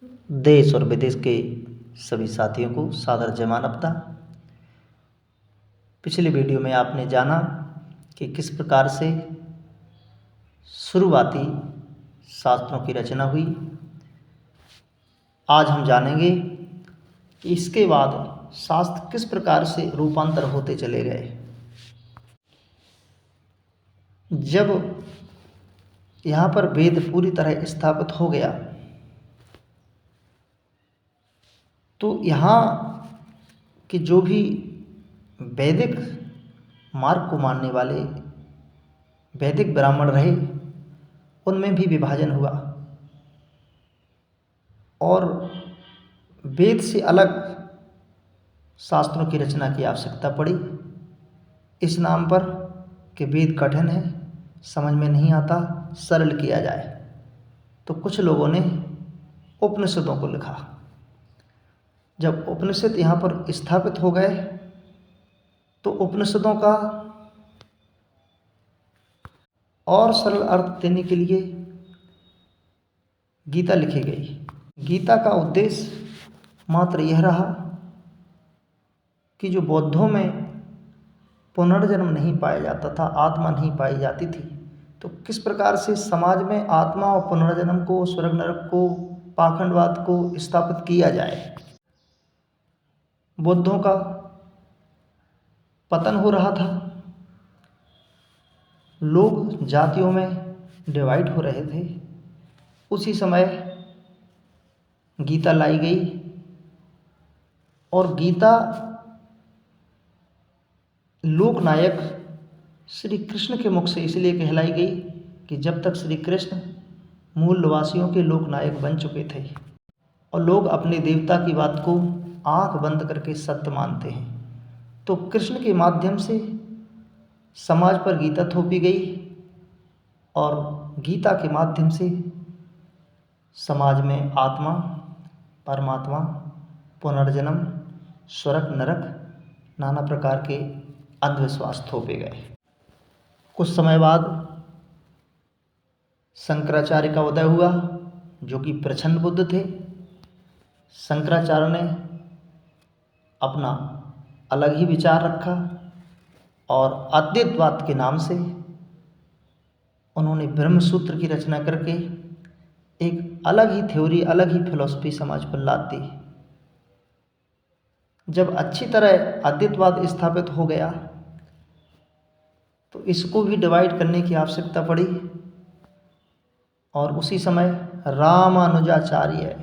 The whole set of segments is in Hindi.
देश और विदेश के सभी साथियों को सादर जय मानवता। पिछले वीडियो में आपने जाना कि किस प्रकार से शुरुआती शास्त्रों की रचना हुई। आज हम जानेंगे कि इसके बाद शास्त्र किस प्रकार से रूपांतर होते चले गए। जब यहाँ पर वेद पूरी तरह स्थापित हो गया तो यहाँ के जो भी वैदिक मार्ग को मानने वाले वैदिक ब्राह्मण रहे उनमें भी विभाजन हुआ और वेद से अलग शास्त्रों की रचना की आवश्यकता पड़ी। इस नाम पर कि वेद कठिन है, समझ में नहीं आता, सरल किया जाए, तो कुछ लोगों ने उपनिषदों को लिखा। जब उपनिषद यहाँ पर स्थापित हो गए तो उपनिषदों का और सरल अर्थ देने के लिए गीता लिखी गई। गीता का उद्देश्य मात्र यह रहा कि जो बौद्धों में पुनर्जन्म नहीं पाया जाता था, आत्मा नहीं पाई जाती थी, तो किस प्रकार से समाज में आत्मा और पुनर्जन्म को, स्वर्ग नरक को, पाखंडवाद को स्थापित किया जाए। बौद्धों का पतन हो रहा था, लोग जातियों में डिवाइड हो रहे थे। उसी समय गीता लाई गई और गीता लोकनायक श्री कृष्ण के मुख से इसलिए कहलाई गई कि जब तक श्री कृष्ण मूल निवासियों के लोकनायक बन चुके थे और लोग अपने देवता की बात को आंख बंद करके सत्य मानते हैं, तो कृष्ण के माध्यम से समाज पर गीता थोपी गई और गीता के माध्यम से समाज में आत्मा, परमात्मा, पुनर्जन्म, स्वर्ग नरक, नाना प्रकार के अंधविश्वास थोपे गए। कुछ समय बाद शंकराचार्य का उदय हुआ, जो कि प्रचंड बुद्ध थे। शंकराचार्य ने अपना अलग ही विचार रखा और अद्वैतवाद के नाम से उन्होंने ब्रह्मसूत्र की रचना करके एक अलग ही थ्योरी, अलग ही फिलॉसफी समाज पर लाद दी। जब अच्छी तरह अद्वैतवाद स्थापित हो गया तो इसको भी डिवाइड करने की आवश्यकता पड़ी और उसी समय रामानुजाचार्य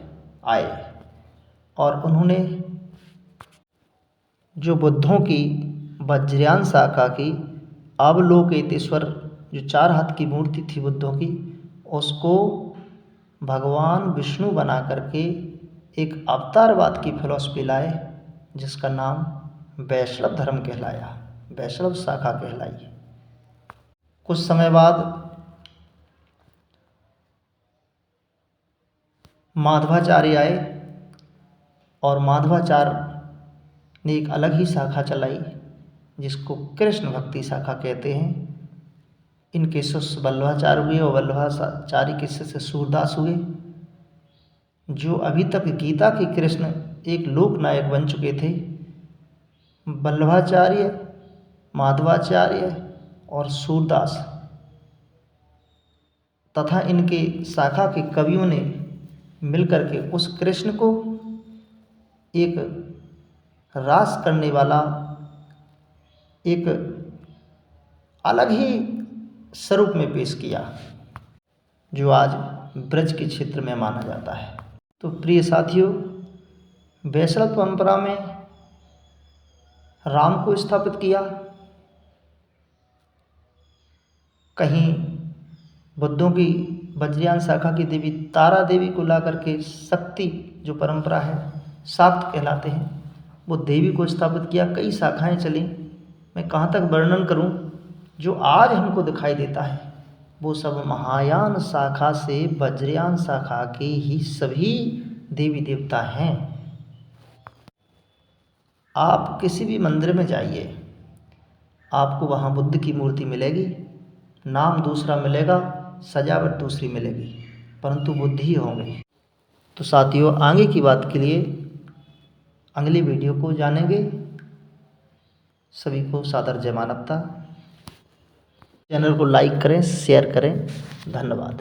आए और उन्होंने जो बुद्धों की वज्रयान शाखा की अवलोकितेश्वर, जो 4 हाथ की मूर्ति थी बुद्धों की, उसको भगवान विष्णु बना करके एक अवतारवाद की फिलॉसफी लाए, जिसका नाम वैष्णव धर्म कहलाया, वैष्णव शाखा कहलाई। कुछ समय बाद माधवाचार्य आए और माधवाचार्य ने एक अलग ही शाखा चलाई जिसको कृष्ण भक्ति शाखा कहते हैं। इनके शिष्य वल्लभाचार्य हुए और वल्लभाचार्य के शिष्य सूरदास हुए, जो अभी तक गीता के कृष्ण एक लोकनायक बन चुके थे। वल्लभाचार्य, माधवाचार्य और सूरदास तथा इनके शाखा के कवियों ने मिलकर के उस कृष्ण को एक रास करने वाला एक अलग ही स्वरूप में पेश किया, जो आज ब्रज के क्षेत्र में माना जाता है। तो प्रिय साथियों, वैष्णव परंपरा में राम को स्थापित किया, कहीं बुद्धों की वज्रयान शाखा की देवी तारा देवी को ला करके शक्ति, जो परंपरा है, शाक्त कहलाते हैं, वो देवी को स्थापित किया। कई शाखाएं चली, मैं कहाँ तक वर्णन करूं। जो आज हमको दिखाई देता है वो सब महायान शाखा से वज्रयान शाखा के ही सभी देवी देवता हैं। आप किसी भी मंदिर में जाइए, आपको वहाँ बुद्ध की मूर्ति मिलेगी, नाम दूसरा मिलेगा, सजावट दूसरी मिलेगी, परंतु बुद्ध ही होंगे। तो साथियों, आगे की बात के लिए अगली वीडियो को जानेंगे। सभी को सादर जय मानवता। चैनल को लाइक करें, शेयर करें। धन्यवाद।